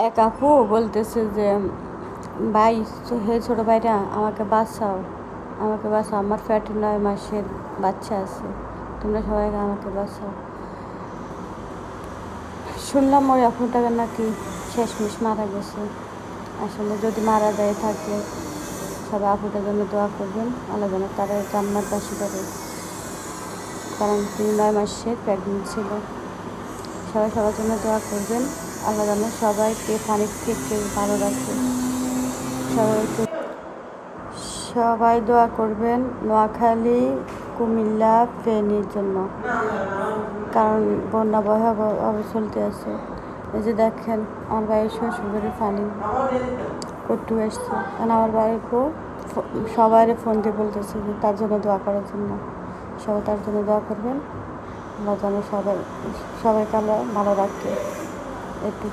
এক আপু বলতেছে যে ভাই, হে ছোটো ভাইরা, আমাকে বাঁচাও, আমাকে বাঁচাও, আমার পেটে 9 মাসের বাচ্চা আছে, তোমরা সবাই আমাকে বাঁচাও। শুনলাম ওই আপুটাকে নাকি শেষমেশ মারা গেছে। আসলে যদি মারা যায় থাকলে সবাই আপুটার জন্য দোয়া করবেন, আল্লাহ যেন তারা জান্নাতবাসী করে, কারণ তিনি 9 মাসের প্রেগনেন্ট ছিল। সবাই সবার জন্য দোয়া করবেন, আল্লাহ যেন সবাইকে পানির থেকে ভালো রাখে। সবাই দোয়া করবেন নোয়াখালী, কুমিল্লা, ফেনীর জন্য, কারণ বন্যা ভয়াবহ চলতে আছে। এই যে দেখেন আমার বাড়ির শ্বশুরবাড়ির পানি কটু এসছে, কারণ আমার বাড়ির বউ সবাই ফোন দিয়ে বলতেছে যে তার জন্য দোয়া করার জন্য। সবাই তার জন্য দোয়া করবেন, আল্লাহ যেন সবাইকে আল্লাহ ভালো রাখে। একটু